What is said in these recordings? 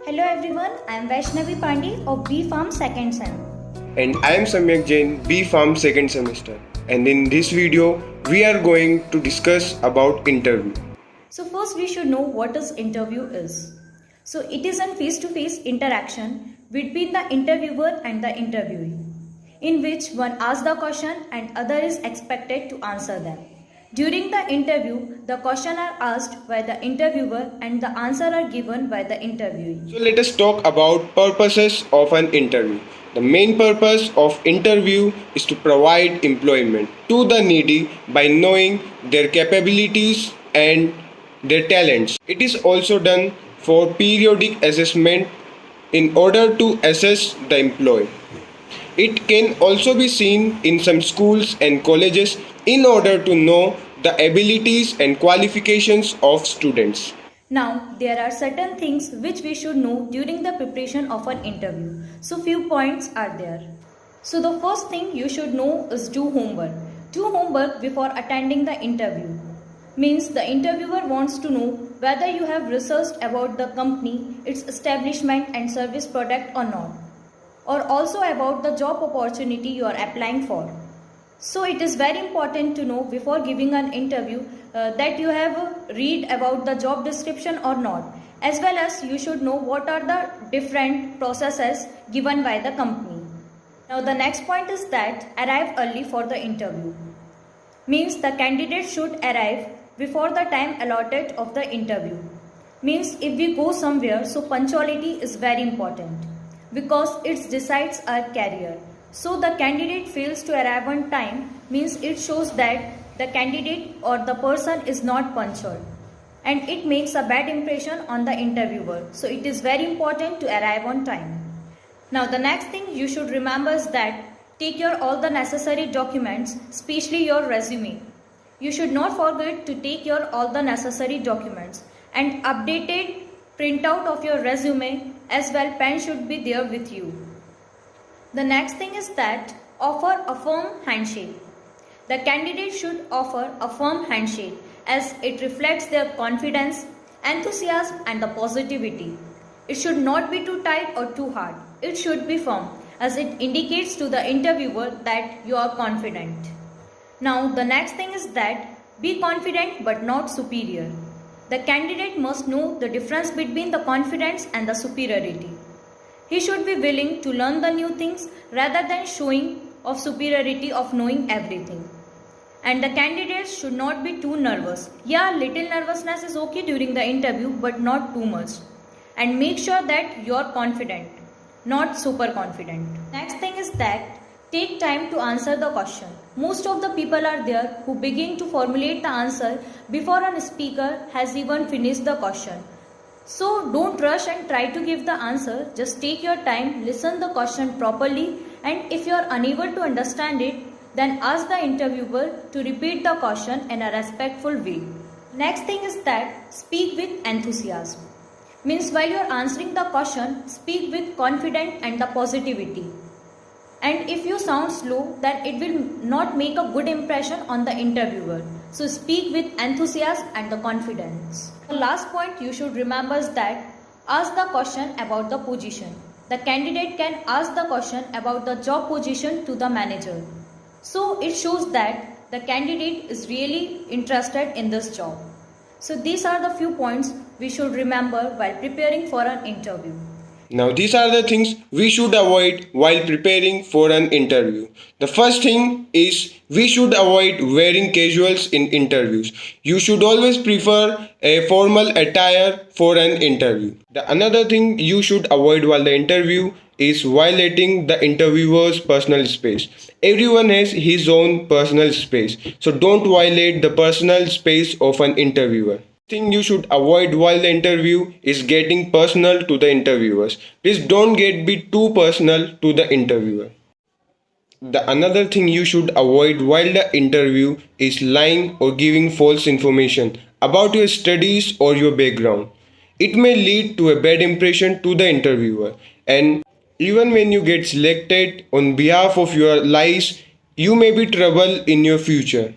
Hello everyone, I am Vaishnavi Pandey of B.Pharm second sem. And I am Samyak Jain, B.Pharm second semester. And in this video, we are going to discuss about interview. So first we should know what is interview is. So it is a face-to-face interaction between the interviewer and the interviewee, in which one asks the question and other is expected to answer them. During the interview, the questions are asked by the interviewer and the answer are given by the interviewee. So let us talk about purposes of an interview. The main purpose of interview is to provide employment to the needy by knowing their capabilities and their talents. It is also done for periodic assessment in order to assess the employee. It can also be seen in some schools and colleges in order to know the abilities and qualifications of students. Now, there are certain things which we should know during the preparation of an interview. So, few points are there. So, the first thing you should know is do homework. Do homework before attending the interview. Means the interviewer wants to know whether you have researched about the company, its establishment and service product or not. Or also about the job opportunity you are applying for. So it is very important to know before giving an interview that you have read about the job description or not, as well as you should know what are the different processes given by the company. Now the next point is that arrive early for the interview. Means the candidate should arrive before the time allotted of the interview. Means if we go somewhere, so punctuality is very important because it decides our career. So the candidate fails to arrive on time means it shows that the candidate or the person is not punctual and it makes a bad impression on the interviewer. So it is very important to arrive on time. Now the next thing you should remember is that take your all the necessary documents, especially your resume. You should not forget to take your all the necessary documents and updated printout of your resume as well. Pen should be there with you. The next thing is that offer a firm handshake. The candidate should offer a firm handshake as it reflects their confidence, enthusiasm and the positivity. It should not be too tight or too hard. It should be firm as it indicates to the interviewer that you are confident. Now the next thing is that be confident but not superior. The candidate must know the difference between the confidence and the superiority. He should be willing to learn the new things rather than showing of superiority of knowing everything. And the candidates should not be too nervous. Yeah, little nervousness is okay during the interview but not too much. And make sure that you are confident, not super confident. Next thing is that take time to answer the question. Most of the people are there who begin to formulate the answer before a speaker has even finished the question. So don't rush and try to give the answer. Just take your time, listen the question properly, and if you are unable to understand it, then ask the interviewer to repeat the question in a respectful way. Next thing is that speak with enthusiasm. Means while you are answering the question, speak with confidence and the positivity. And if you sound slow, then it will not make a good impression on the interviewer. So speak with enthusiasm and the confidence. The last point you should remember is that ask the question about the position. The candidate can ask the question about the job position to the manager. So it shows that the candidate is really interested in this job. So these are the few points we should remember while preparing for an interview. Now these are the things we should avoid while preparing for an interview. The first thing is we should avoid wearing casuals in interviews. You should always prefer a formal attire for an interview. The another thing you should avoid while the interview is violating the interviewer's personal space. Everyone has his own personal space, so don't violate the personal space of an interviewer. Thing you should avoid while the interview is getting personal to the interviewers. Please don't be too personal to the interviewer. The another thing you should avoid while the interview is lying or giving false information about your studies or your background. It may lead to a bad impression to the interviewer, and even when you get selected on behalf of your lies, you may be trouble in your future.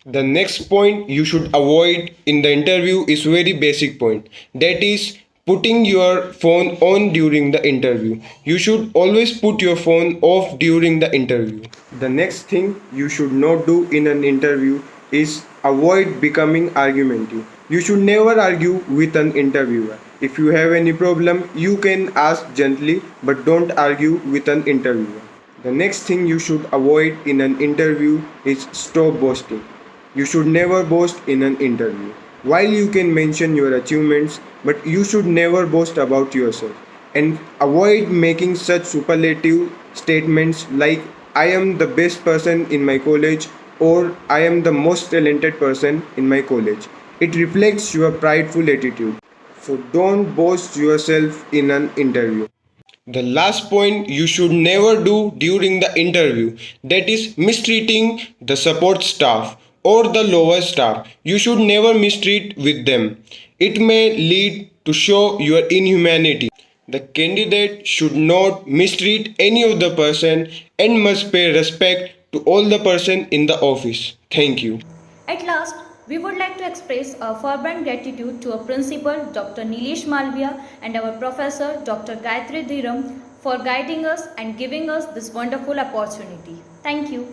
The next point you should avoid in the interview is very basic point, that is putting your phone on during the interview. You should always put your phone off during the interview. The next thing you should not do in an interview is avoid becoming argumentative. You should never argue with an interviewer. If you have any problem, you can ask gently, but don't argue with an interviewer. The next thing you should avoid in an interview is stop boasting. You should never boast in an interview. While you can mention your achievements, but you should never boast about yourself. And avoid making such superlative statements like I am the best person in my college or I am the most talented person in my college. It reflects your prideful attitude. So don't boast yourself in an interview. The last point you should never do during the interview, that is mistreating the support staff or the lower staff. You should never mistreat with them. It may lead to show your inhumanity. The candidate should not mistreat any of the person and must pay respect to all the person in the office. Thank you. At last, we would like to express our fervent gratitude to our principal, Dr. Nilesh Malviya, and our professor, Dr. Gayatri Dhiram, for guiding us and giving us this wonderful opportunity. Thank you.